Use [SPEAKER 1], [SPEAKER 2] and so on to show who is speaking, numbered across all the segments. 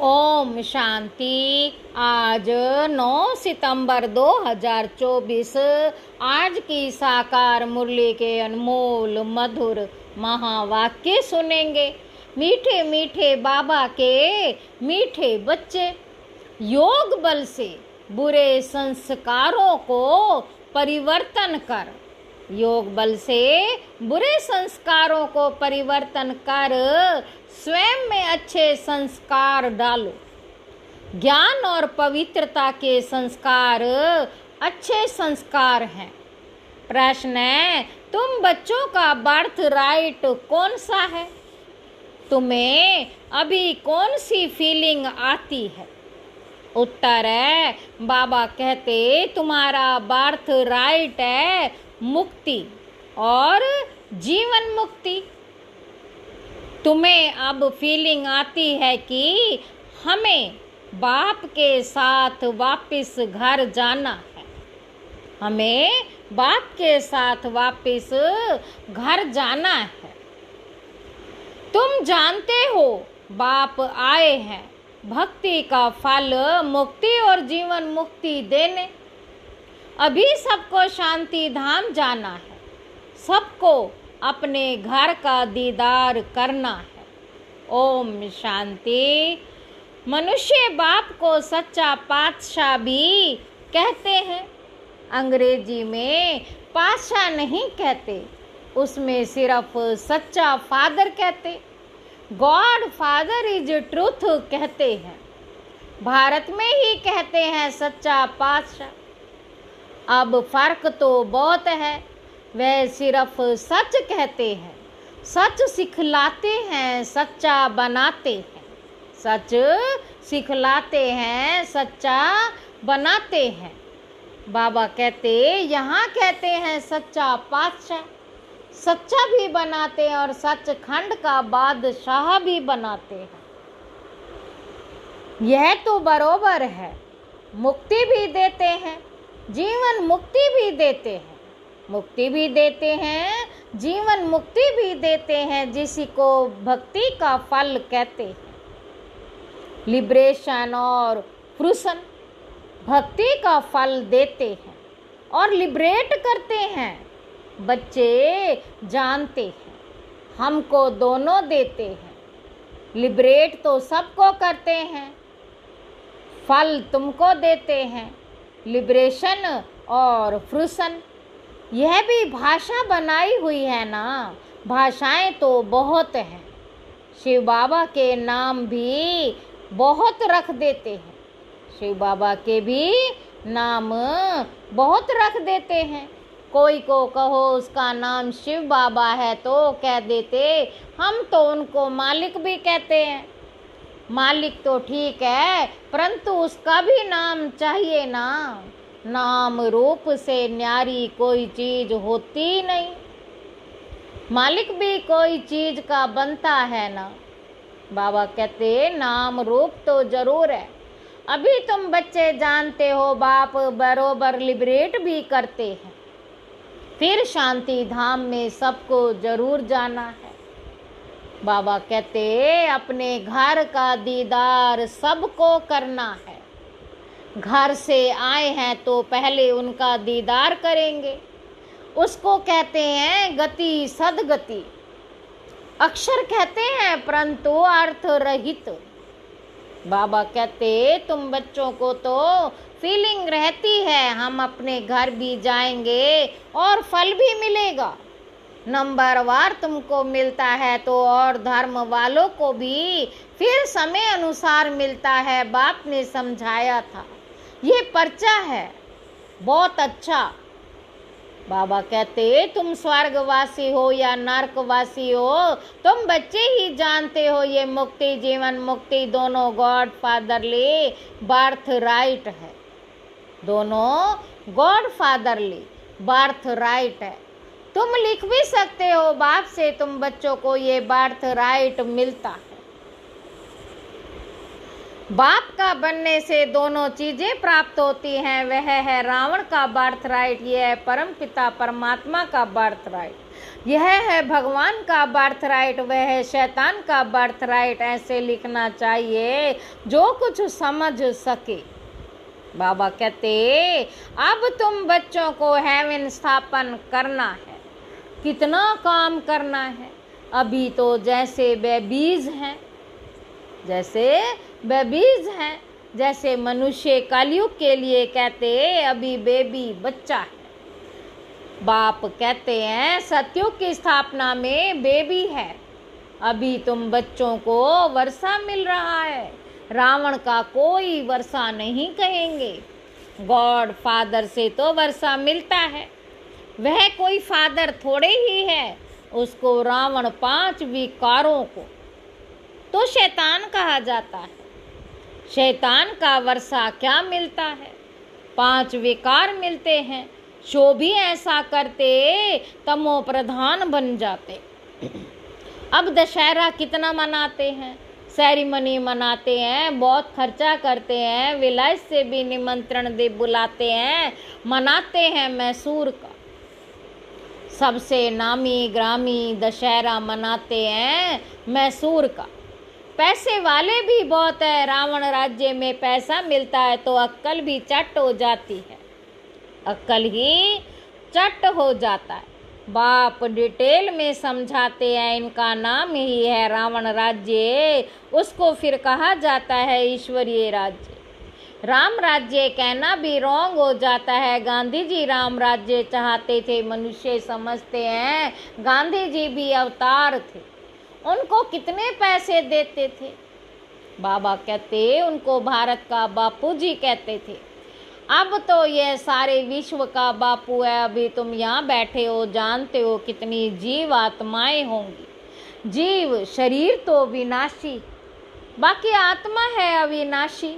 [SPEAKER 1] ओम शांति। आज 9 सितंबर 2024 आज की साकार मुरली के अनमोल मधुर महावाक्य सुनेंगे। मीठे मीठे बाबा के मीठे बच्चे, योग बल से बुरे संस्कारों को परिवर्तन कर, योग बल से बुरे संस्कारों को परिवर्तन कर स्वयं में अच्छे संस्कार डालो। ज्ञान और पवित्रता के संस्कार अच्छे संस्कार हैं। प्रश्न है, तुम बच्चों का बर्थ राइट कौन सा है? तुम्हें अभी कौन सी फीलिंग आती है? उत्तर है, बाबा कहते तुम्हारा बर्थ राइट है मुक्ति और जीवन मुक्ति। तुम्हें अब फीलिंग आती है कि हमें बाप के साथ वापस घर जाना है। हमें बाप के साथ वापस घर जाना है। तुम जानते हो बाप आए हैं भक्ति का फल मुक्ति और जीवन मुक्ति देने। अभी सबको शांति धाम जाना है, सबको अपने घर का दीदार करना है। ओम शांति। मनुष्य बाप को सच्चा पातशाह भी कहते हैं। अंग्रेजी में पातशाह नहीं कहते, उसमें सिर्फ सच्चा फादर कहते। गॉड फादर इज ट्रूथ कहते हैं। भारत में ही कहते हैं सच्चा पातशाह। अब फर्क तो बहुत है, वह सिर्फ सच कहते हैं, सच सिखलाते हैं, सच्चा बनाते हैं। सच सिखलाते हैं, सच्चा बनाते हैं। बाबा कहते यहाँ कहते हैं सच्चा पातशाह, सच्चा भी बनाते हैं और सचखंड का बादशाह भी बनाते हैं। यह तो बरोबर है। मुक्ति भी देते हैं, जीवन मुक्ति भी देते हैं। मुक्ति भी देते हैं, जीवन मुक्ति भी देते हैं, जिसी को भक्ति का फल कहते हैं। लिबरेशन और फ्रूसन भक्ति का फल देते हैं और लिबरेट करते हैं। बच्चे जानते हैं, हमको दोनों देते हैं। लिबरेट तो सबको करते हैं, फल तुमको देते हैं, लिबरेशन और फ्रूसन। यह भी भाषा बनाई हुई है ना, भाषाएं तो बहुत हैं। शिव बाबा के नाम भी बहुत रख देते हैं। शिव बाबा के भी नाम बहुत रख देते हैं। कोई को कहो उसका नाम शिव बाबा है तो कह देते, हम तो उनको मालिक भी कहते हैं। मालिक तो ठीक है, परंतु उसका भी नाम चाहिए ना। नाम रूप से न्यारी कोई चीज होती नहीं। मालिक भी कोई चीज का बनता है ना। बाबा कहते नाम रूप तो जरूर है। अभी तुम बच्चे जानते हो बाप बरोबर लिबरेट भी करते हैं। फिर शांति धाम में सबको जरूर जाना है। बाबा कहते अपने घर का दीदार सबको करना है। घर से आए हैं तो पहले उनका दीदार करेंगे। उसको कहते हैं गति सदगति। अक्षर कहते हैं परंतु अर्थ रहित। बाबा कहते तुम बच्चों को तो फीलिंग रहती है हम अपने घर भी जाएंगे और फल भी मिलेगा। नंबरवार तुमको मिलता है तो और धर्म वालों को भी फिर समय अनुसार मिलता है। बाप ने समझाया था, ये पर्चा है बहुत अच्छा। बाबा कहते तुम स्वर्गवासी हो या नरकवासी हो, तुम बच्चे ही जानते हो ये मुक्ति जीवन मुक्ति दोनों गॉड फादरली बर्थ राइट है। दोनों गॉड फादरली बर्थ राइट है। तुम लिख भी सकते हो बाप से, तुम बच्चों को ये बर्थ राइट मिलता है। बाप का बनने से दोनों चीजें प्राप्त होती हैं। वह है रावण का बर्थ राइट, यह है परम पिता परमात्मा का बर्थ राइट। यह है भगवान का बर्थ राइट, वह है शैतान का बर्थ राइट। ऐसे लिखना चाहिए जो कुछ समझ सके। बाबा कहते अब तुम बच्चों को हेवन स्थापन करना है। कितना काम करना है? अभी तो जैसे बेबीज हैं, जैसे मनुष्य कलयुग के लिए कहते अभी बेबी बच्चा है। बाप कहते हैं सतयुग की स्थापना में बेबी है। अभी तुम बच्चों को वर्षा मिल रहा है। रावण का कोई वर्षा नहीं कहेंगे। गॉड फादर से तो वर्षा मिलता है, वह कोई फादर थोड़े ही है। उसको रावण 5 विकारों को तो शैतान कहा जाता है। शैतान का वर्षा क्या मिलता है? 5 विकार मिलते हैं। जो भी ऐसा करते तमो प्रधान बन जाते। अब दशहरा कितना मनाते हैं, सेरेमनी मनाते हैं, बहुत खर्चा करते हैं, विलायत से भी निमंत्रण दे बुलाते हैं, मनाते हैं मैसूर का सबसे नामी ग्रामी दशहरा मनाते हैं मैसूर का। पैसे वाले भी बहुत है। रावण राज्य में पैसा मिलता है तो अक्कल भी चट हो जाती है, अक्कल ही चट हो जाता है। बाप डिटेल में समझाते हैं, इनका नाम ही है रावण राज्य। उसको फिर कहा जाता है ईश्वरीय राज्य। राम राज्य कहना भी रॉन्ग हो जाता है। गांधी जी राम राज्य चाहते थे, मनुष्य समझते हैं गांधी जी भी अवतार थे। उनको कितने पैसे देते थे? बाबा कहते उनको भारत का बापू जी कहते थे। अब तो यह सारे विश्व का बापू है। अभी तुम यहाँ बैठे हो, जानते हो कितनी जीव आत्माएं होंगी। जीव शरीर तो विनाशी, बाकी आत्मा है अविनाशी।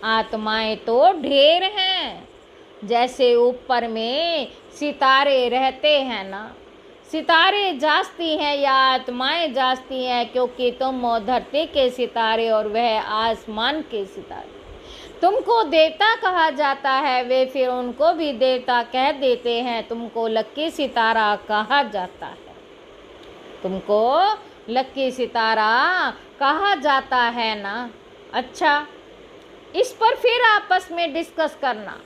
[SPEAKER 1] आत्माएं तो ढेर हैं। जैसे ऊपर में सितारे रहते हैं ना, सितारे जास्ती हैं या आत्माएं जास्ती हैं, क्योंकि तुम धरती के सितारे और वह आसमान के सितारे। तुमको देवता कहा जाता है, वे फिर उनको भी देवता कह देते हैं। तुमको लक्की सितारा कहा जाता है, तुमको लक्की सितारा कहा जाता है ना। अच्छा, इस पर फिर आपस में डिस्कस करना।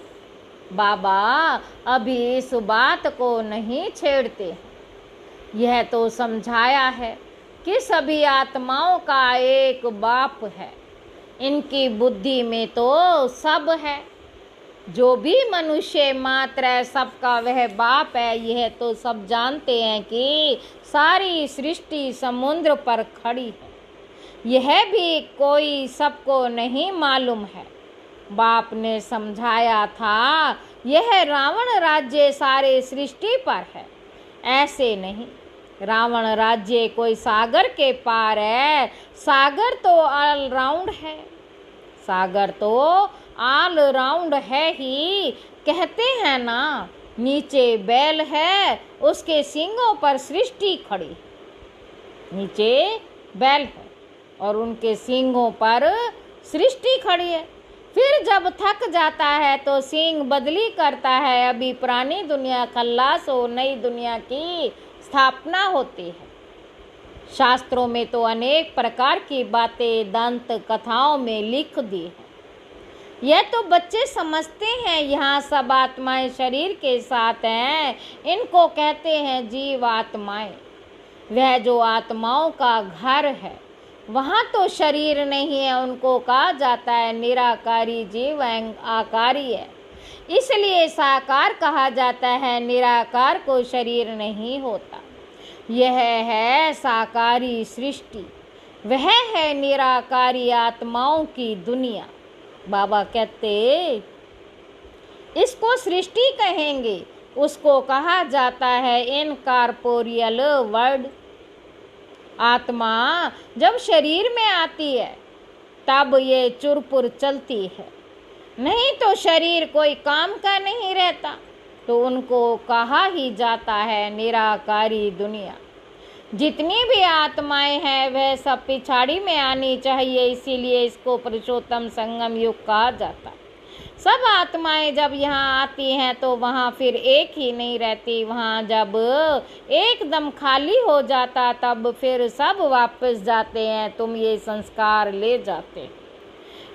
[SPEAKER 1] बाबा अभी इस बात को नहीं छेड़ते। यह तो समझाया है कि सभी आत्माओं का एक बाप है। इनकी बुद्धि में तो सब है। जो भी मनुष्य मात्र है सबका वह बाप है। यह तो सब जानते हैं कि सारी सृष्टि समुद्र पर खड़ी है। यह भी कोई सबको नहीं मालूम है। बाप ने समझाया था यह रावण राज्य सारे सृष्टि पर है, ऐसे नहीं। रावण राज्य कोई सागर के पार है। सागर तो ऑल राउंड है, सागर तो ऑल राउंड है ही। कहते हैं ना, नीचे बैल है, उसके सींगों पर सृष्टि खड़ी। नीचे बैल है और उनके सींगों पर सृष्टि खड़ी है। फिर जब थक जाता है तो सींग बदली करता है। अभी पुरानी दुनिया खल्लास हो, नई दुनिया की स्थापना होती है। शास्त्रों में तो अनेक प्रकार की बातें दंत कथाओं में लिख दी है। यह तो बच्चे समझते हैं। यहाँ सब आत्माएं शरीर के साथ हैं। इनको कहते हैं जीव आत्माएं। वह जो आत्माओं का घर है, वहाँ तो शरीर नहीं है। उनको कहा जाता है निराकारी जीव आकारी है, इसलिए साकार कहा जाता है। निराकार को शरीर नहीं होता। यह है साकारी सृष्टि, वह है निराकारी आत्माओं की दुनिया। बाबा कहते इसको सृष्टि कहेंगे। उसको कहा जाता है इनकॉर्पोरियल वर्ल्ड। आत्मा जब शरीर में आती है तब ये चुरपुर चलती है, नहीं तो शरीर कोई काम का नहीं रहता। तो उनको कहा ही जाता है निराकारी दुनिया। जितनी भी आत्माएं हैं वह सब पिछाड़ी में आनी चाहिए, इसीलिए इसको पुरुषोत्तम संगम युग कहा जाता है। सब आत्माएं जब यहाँ आती हैं तो वहाँ फिर एक ही नहीं रहती। वहाँ जब एकदम खाली हो जाता तब फिर सब वापस जाते हैं। तुम ये संस्कार ले जाते।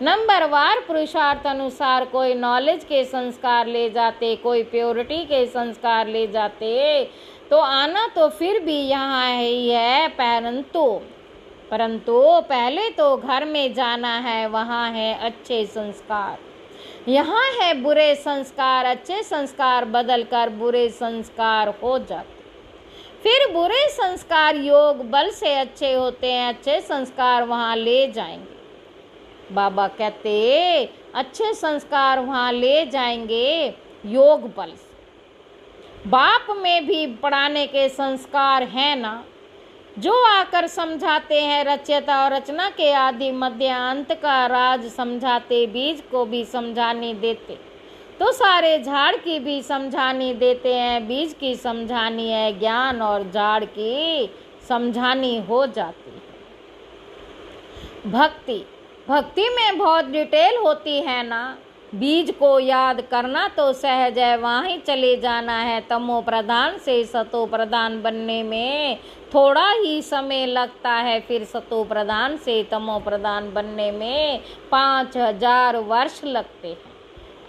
[SPEAKER 1] नंबरवार पुरुषार्थ अनुसार कोई नॉलेज के संस्कार ले जाते, कोई प्योरिटी के संस्कार ले जाते, तो आना तो फिर भी यहाँ ही है, परंतु पहले तो घर में जाना है। वहाँ है अच्छे संस्कार, यहाँ है बुरे संस्कार। अच्छे संस्कार बदल कर बुरे संस्कार हो जाते। फिर बुरे संस्कार योग बल से अच्छे होते हैं। अच्छे संस्कार वहाँ ले जाएंगे। बाबा कहते अच्छे संस्कार वहाँ ले जाएंगे योग बल से। बाप में भी पढ़ाने के संस्कार हैं ना, जो आकर समझाते हैं। रचयिता और रचना के आदि मध्य अंत का राज समझाते। बीज को भी समझाने देते तो सारे झाड़ की भी समझानी देते हैं। बीज की समझानी है ज्ञान और झाड़ की समझानी हो जाती है। भक्ति में बहुत डिटेल होती है ना। बीज को याद करना तो सहज है, वहीं चले जाना है। तमो प्रधान से सतो प्रधान बनने में थोड़ा ही समय लगता है। फिर सतो प्रधान से तमो प्रधान बनने में 5000 वर्ष लगते हैं।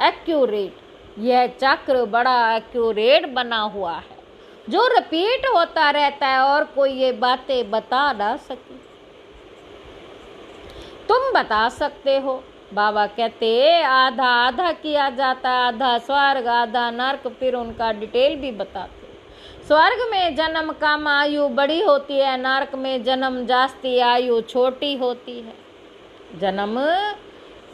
[SPEAKER 1] एक्यूरेट, यह चक्र बड़ा एक्यूरेट बना हुआ है, जो रिपीट होता रहता है और कोई ये बातें बता ना सके। तुम बता सकते हो। बाबा कहते आधा आधा किया जाता, आधा स्वर्ग आधा नर्क। फिर उनका डिटेल भी बताते। स्वर्ग में जन्म कम आयु बड़ी होती है, नर्क में जन्म जास्ती आयु छोटी होती है। जन्म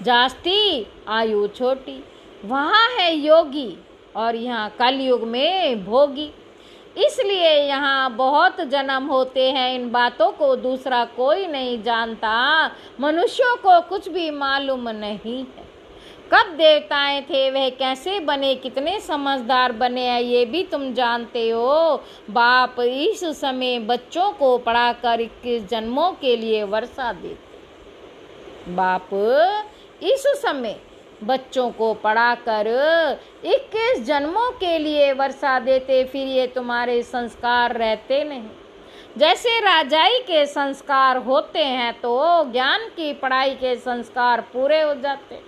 [SPEAKER 1] जास्ती आयु छोटी। वहाँ है योगी और यहाँ कलयुग में भोगी। इसलिए यहाँ बहुत जन्म होते हैं। इन बातों को दूसरा कोई नहीं जानता। मनुष्यों को कुछ भी मालूम नहीं है। कब देवताएं थे, वह कैसे बने, कितने समझदार बने हैं, ये भी तुम जानते हो। बाप इस समय बच्चों को पढ़ाकर 21 जन्मों के लिए वर्षा देते। बाप इस समय बच्चों को पढ़ाकर 21 जन्मों के लिए वर्षा देते। फिर ये तुम्हारे संस्कार रहते नहीं। जैसे राजाई के संस्कार होते हैं तो ज्ञान की पढ़ाई के संस्कार पूरे हो जाते।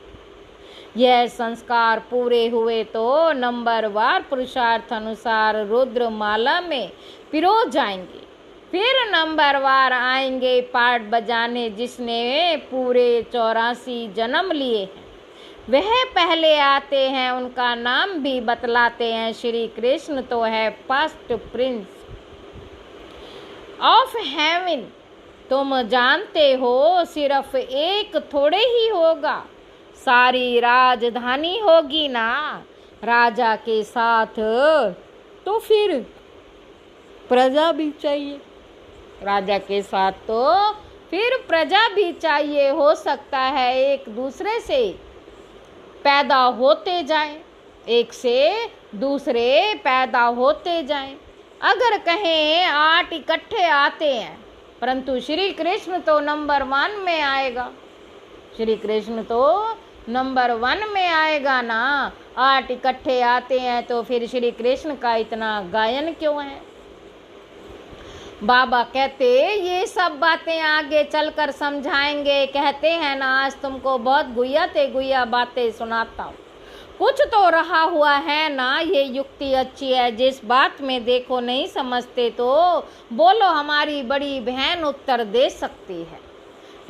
[SPEAKER 1] यह संस्कार पूरे हुए तो नंबरवार पुरुषार्थ अनुसार रुद्र माला में पिरो जाएंगे। फिर नंबरवार आएंगे पाठ बजाने। जिसने पूरे 84 जन्म लिए हैं वह पहले आते हैं। उनका नाम भी बतलाते हैं। श्री कृष्ण तो है फर्स्ट प्रिंस ऑफ हेवन। तुम जानते हो सिर्फ एक थोड़े ही होगा, सारी राजधानी होगी ना राजा के साथ। तो फिर प्रजा भी चाहिए। राजा के साथ तो फिर प्रजा भी चाहिए। हो सकता है एक दूसरे से पैदा होते जाएं, एक से दूसरे पैदा होते जाएं। अगर कहें 8 इकट्ठे आते हैं, परंतु श्री कृष्ण तो नंबर 1 में आएगा। श्री कृष्ण तो नंबर 1 में आएगा ना। 8 इकट्ठे आते हैं तो फिर श्री कृष्ण का इतना गायन क्यों है। बाबा कहते ये सब बातें आगे चलकर समझाएंगे। कहते हैं ना आज तुमको बहुत गुइया बातें सुनाता हूँ। कुछ तो रहा हुआ है ना। ये युक्ति अच्छी है। जिस बात में देखो नहीं समझते तो बोलो हमारी बड़ी बहन उत्तर दे सकती है।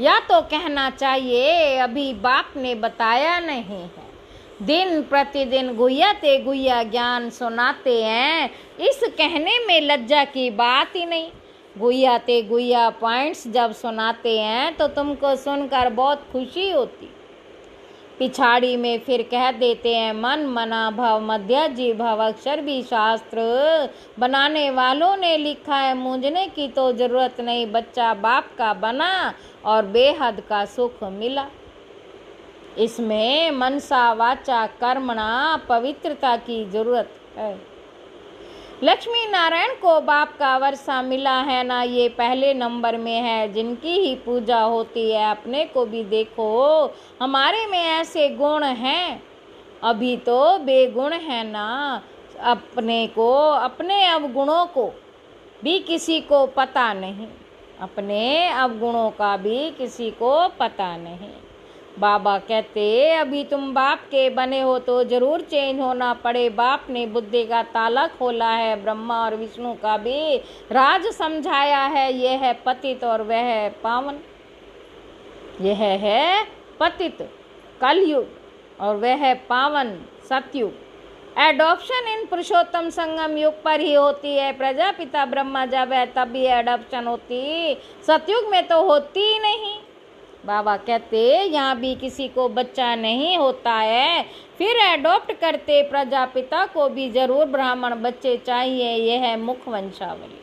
[SPEAKER 1] या तो कहना चाहिए अभी बाप ने बताया नहीं है। दिन प्रतिदिन गुइया ज्ञान सुनाते हैं। इस कहने में लज्जा की बात ही नहीं। गुइया पॉइंट्स जब सुनाते हैं तो तुमको सुनकर बहुत खुशी होती। पिछाड़ी में फिर कह देते हैं मन मना भव मध्य जी भव। अक्षर भी शास्त्र बनाने वालों ने लिखा है। मूंझने की तो जरूरत नहीं। बच्चा बाप का बना और बेहद का सुख मिला। इसमें मनसा वाचा कर्मणा पवित्रता की जरूरत है। लक्ष्मी नारायण को बाप का वर्षा मिला है ना, ये पहले नंबर में है जिनकी ही पूजा होती है। अपने को भी देखो, हमारे में ऐसे गुण हैं, अभी तो बेगुण है ना। अपने को, अपने अवगुणों को भी किसी को पता नहीं, अपने अवगुणों का भी किसी को पता नहीं। बाबा कहते अभी तुम बाप के बने हो तो जरूर चेंज होना पड़े। बाप ने बुद्धि का ताला खोला है, ब्रह्मा और विष्णु का भी राज समझाया है। यह है पतित और वह है पावन, यह है पतित कलयुग और वह है पावन सतयुग। एडॉप्शन इन पुरुषोत्तम संगम युग पर ही होती है। प्रजापिता ब्रह्मा जब है तब भी एडॉप्शन होती, सतयुग में तो होती ही नहीं। बाबा कहते यहाँ भी किसी को बच्चा नहीं होता है, फिर एडॉप्ट करते प्रजापिता को भी जरूर ब्राह्मण बच्चे चाहिए। यह है मुख वंशावली,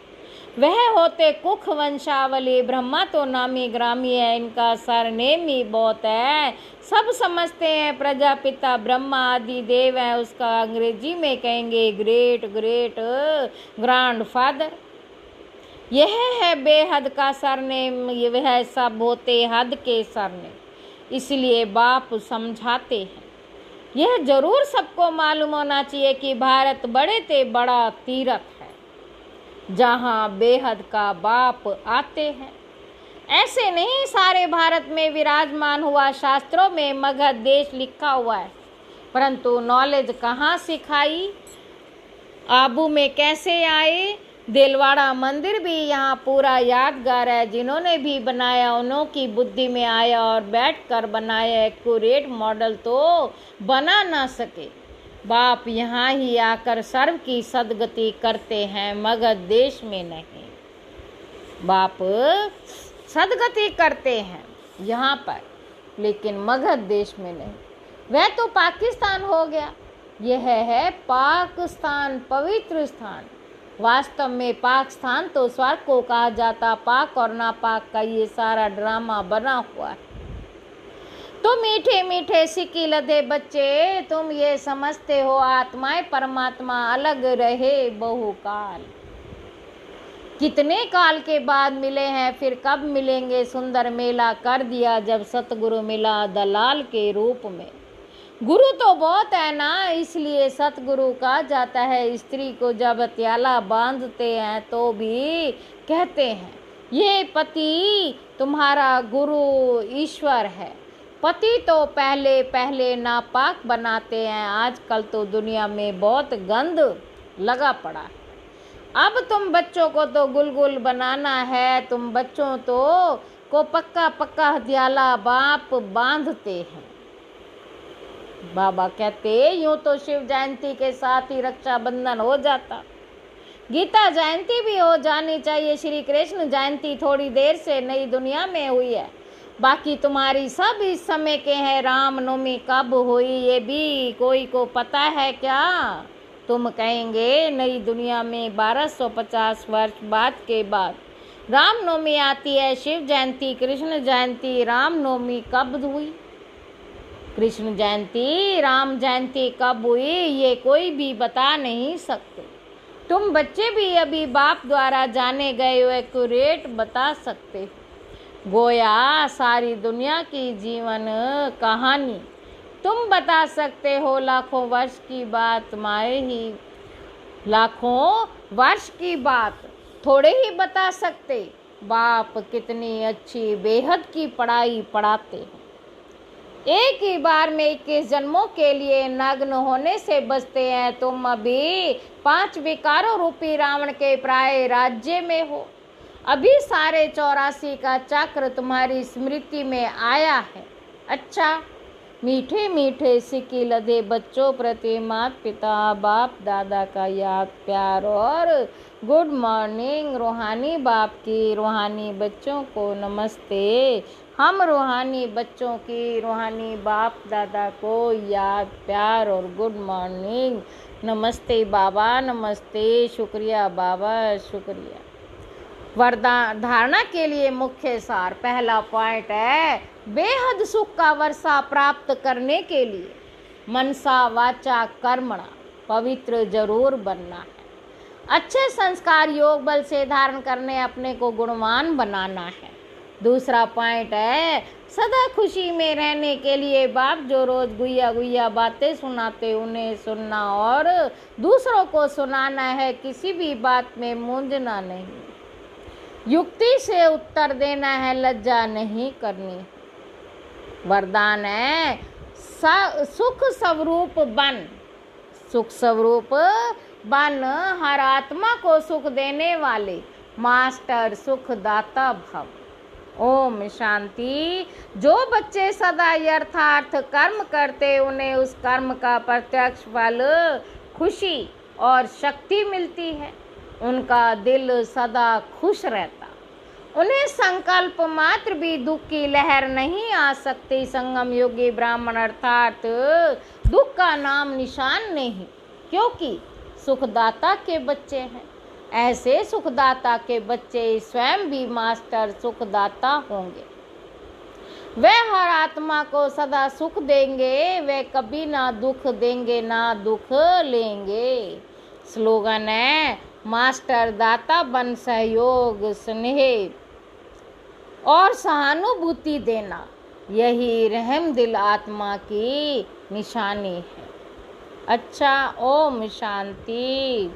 [SPEAKER 1] वह होते कुख वंशावली। ब्रह्मा तो नामी ग्रामी है, इनका सरनेम ही बहुत है। सब समझते हैं प्रजापिता ब्रह्मा आदि देव है, उसका अंग्रेजी में कहेंगे ग्रेट ग्रेट ग्रैंडफादर। यह है बेहद का सरनेम, वह सब होते हद के सरनेम, इसलिए बाप समझाते हैं। यह जरूर सबको मालूम होना चाहिए कि भारत बड़े ते बड़ा तीर्थ है, जहाँ बेहद का बाप आते हैं। ऐसे नहीं सारे भारत में विराजमान हुआ, शास्त्रों में मगध देश लिखा हुआ है, परंतु नॉलेज कहाँ सिखाई, आबू में कैसे आए। दिलवाड़ा मंदिर भी यहाँ पूरा यादगार है, जिन्होंने भी बनाया उन्हों की बुद्धि में आया और बैठकर बनाया। एक्यूरेट मॉडल तो बना ना सके। बाप यहाँ ही आकर सर्व की सदगति करते हैं, मगध देश में नहीं। बाप सदगति करते हैं यहाँ पर, लेकिन मगध देश में नहीं। वह तो पाकिस्तान हो गया, यह है पाकिस्तान, पवित्र स्थान। वास्तव में पाकिस्तान तो स्वर्ग को कहा जाता, पाक और नापाक का ये सारा ड्रामा बना हुआ है। तो मीठे मीठे सिक्की लदे बच्चे, तुम ये समझते हो आत्माएं परमात्मा अलग रहे बहुकाल। कितने काल के बाद मिले हैं, फिर कब मिलेंगे। सुंदर मेला कर दिया जब सतगुरु मिला दलाल के रूप में। गुरु तो बहुत है ना, इसलिए सतगुरु कहा जाता है। स्त्री को जब त्याला बांधते हैं तो भी कहते हैं ये पति तुम्हारा गुरु ईश्वर है। पति तो पहले पहले नापाक बनाते हैं, आजकल तो दुनिया में बहुत गंद लगा पड़ा है। अब तुम बच्चों को तो गुलगुल बनाना है, तुम बच्चों तो को पक्का पक्का हथियाला बाप बांधते हैं। बाबा कहते यूं तो शिव जयंती के साथ ही रक्षाबंधन हो जाता, गीता जयंती भी हो जानी चाहिए। श्री कृष्ण जयंती थोड़ी देर से नई दुनिया में हुई है, बाकी तुम्हारी सब इस समय के हैं। रामनवमी कब हुई ये भी कोई को पता है क्या? तुम कहेंगे नई दुनिया में 1250 वर्ष बाद के बाद रामनवमी आती है। शिव जयंती, कृष्ण जयंती, रामनवमी कब हुई? कृष्ण जयंती, राम जयंती कब हुई ये कोई भी बता नहीं सकते। तुम बच्चे भी अभी बाप द्वारा जाने गए हो, एक्यूरेट बता सकते हो। गोया सारी दुनिया की जीवन कहानी तुम बता सकते हो। लाखों वर्ष की बात माए ही, लाखों वर्ष की बात थोड़े ही बता सकते। बाप कितनी अच्छी बेहद की पढ़ाई पढ़ाते हैं। एक ही बार में 21 जन्मों के लिए नग्न होने से बचते हैं। तुम अभी 5 विकारों रूपी रावण के प्राय राज्य में हो। अभी सारे 84 का चक्र तुम्हारी स्मृति में आया है। अच्छा, मीठे मीठे सिक्की लदे बच्चों प्रति माता पिता बाप दादा का याद प्यार और गुड मॉर्निंग। रूहानी बाप की रूहानी बच्चों को नमस्ते। हम रूहानी बच्चों की रूहानी बाप दादा को याद प्यार और गुड मॉर्निंग। नमस्ते बाबा, नमस्ते, शुक्रिया बाबा, शुक्रिया। वरदान धारणा के लिए मुख्य सार, पहला पॉइंट है बेहद सुख का वर्षा प्राप्त करने के लिए मनसा वाचा कर्मणा पवित्र जरूर बनना है। अच्छे संस्कार योग बल से धारण करने अपने को गुणवान बनाना है। दूसरा पॉइंट है सदा खुशी में रहने के लिए बाप जो रोज गुइया गुइया बातें सुनाते उन्हें सुनना और दूसरों को सुनाना है। किसी भी बात में मूंझना नहीं, युक्ति से उत्तर देना है, लज्जा नहीं करनी। वरदान है सुख स्वरूप बन, सुख स्वरूप बन, हर आत्मा को सुख देने वाले मास्टर सुखदाता भव। ओम शांति। जो बच्चे सदा यथार्थ कर्म करते उन्हें उस कर्म का प्रत्यक्ष फल खुशी और शक्ति मिलती है। उनका दिल सदा खुश रहता, उन्हें संकल्प मात्र भी दुख की लहर नहीं आ सकती। संगम योगी ब्राह्मण अर्थात दुख का नाम निशान नहीं, क्योंकि सुखदाता के बच्चे हैं। ऐसे सुखदाता के बच्चे स्वयं भी मास्टर सुखदाता होंगे। वे हर आत्मा को सदा सुख देंगे, वे कभी ना दुख देंगे ना दुख लेंगे। स्लोगन है मास्टर दाता बन, सहयोग स्नेह और सहानुभूति देना, यही रहम दिल आत्मा की निशानी है। अच्छा, ओम शांति।